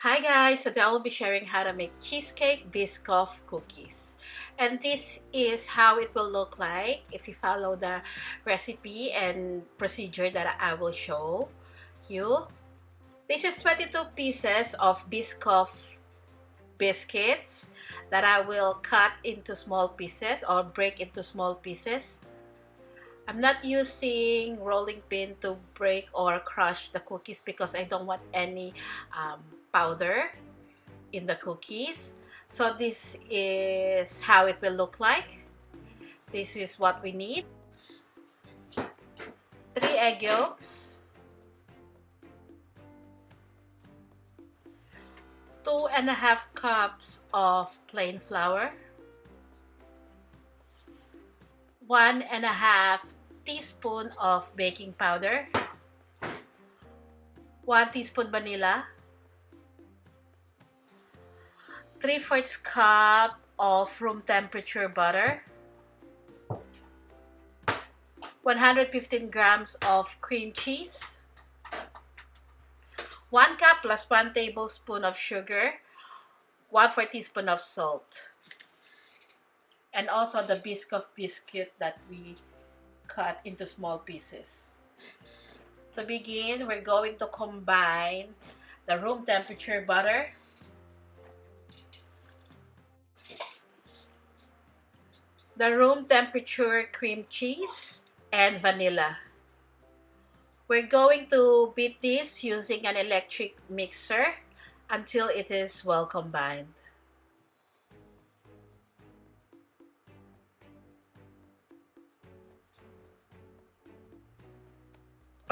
Hi guys, today I will be sharing how to make cheesecake biscoff cookies. And this is how it will look like if you follow the recipe and procedure that I will show you. This is 22 pieces of biscoff biscuits that I will cut into small pieces or break into small pieces. I'm not using rolling pin to break or crush the cookies because I don't want any powder in the cookies. So this is how it will look like. This is what we need. 3 egg yolks, 2.5 cups of plain flour, 1.5 teaspoon of baking powder, 1 teaspoon vanilla, 3/4 cup of room temperature butter, 115 grams of cream cheese, 1 cup plus 1 tablespoon of sugar, 1/4 teaspoon of salt, and also the biscoff biscuit that we cut into small pieces. To begin, we're going to combine the room temperature butter, the room temperature cream cheese, and vanilla. We're going to beat this using an electric mixer until it is well combined.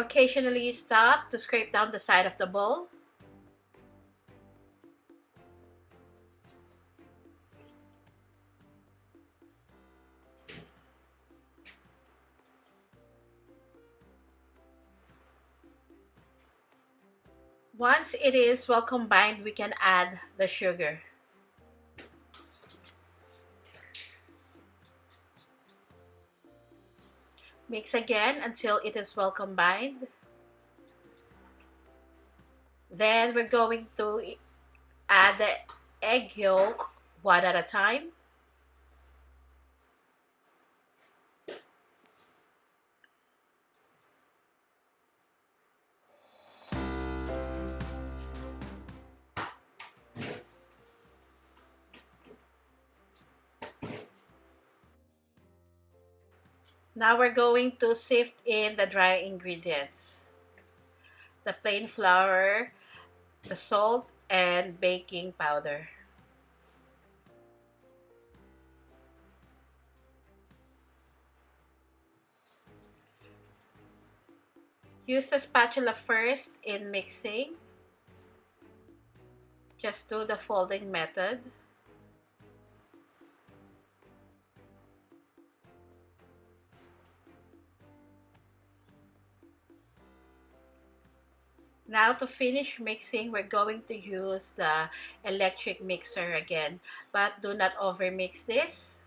Occasionally stop to scrape down the side of the bowl. Once it is well combined, we can add the sugar. Mix again until it is well combined. Then we're going to add the egg yolk one at a time. Now we're going to sift in the dry ingredients. The plain flour, the salt, and baking powder. Use the spatula first in mixing. Just do the folding method. Now to finish mixing, we're going to use the electric mixer again, but do not overmix this.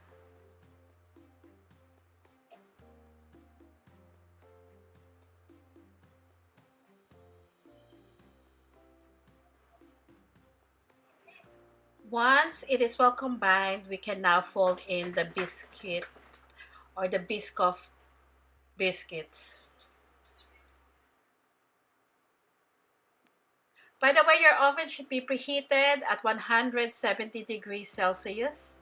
Once it is well combined, we can now fold in the biscuit or the biscoff biscuits. By the way, your oven should be preheated at 170 degrees Celsius.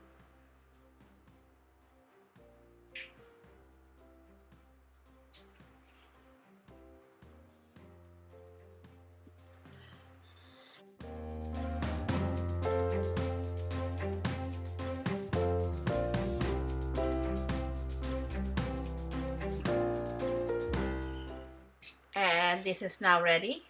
And this is now ready.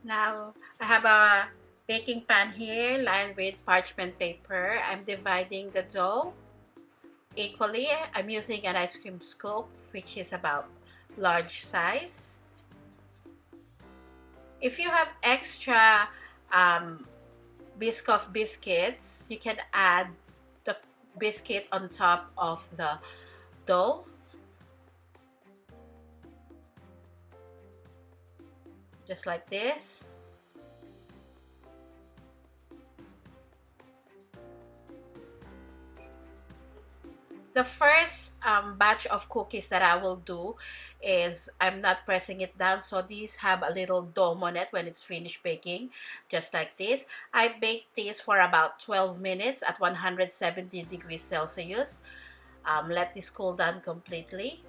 Now, I have a baking pan here lined with parchment paper. I'm dividing the dough equally. I'm using an ice cream scoop, which is about large size. If you have extra biscoff biscuits, you can add the biscuit on top of the dough. just like this. The first batch of cookies that I will do is I'm not pressing it down, so these have a little dome on it when it's finished baking, just like this. I baked this for about 12 minutes at 170 degrees Celsius. Let this cool down completely.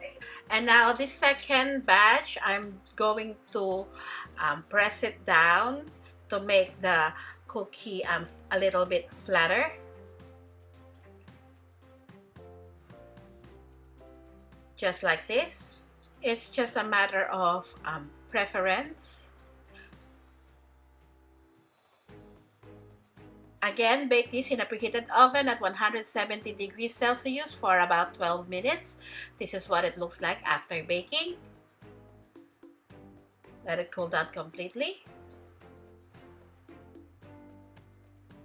And now this second batch, I'm going to press it down to make the cookie a little bit flatter. Just like this. It's just a matter of preference. Again, bake this in a preheated oven at 170 degrees Celsius for about 12 minutes. This is what it looks like after baking. Let it cool down completely.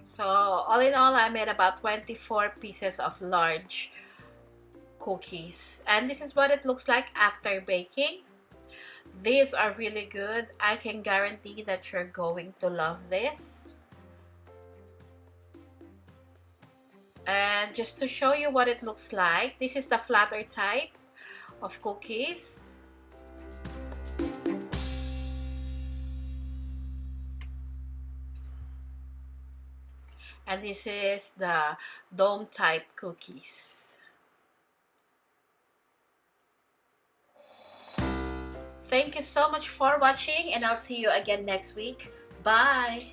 So all in all, I made about 24 pieces of large cookies, and this is what it looks like after baking. These are really good. I can guarantee that you're going to love this. And just to show you what it looks like, this is the flatter type of cookies. And this is the dome type cookies. Thank you so much for watching, and I'll see you again next week. Bye!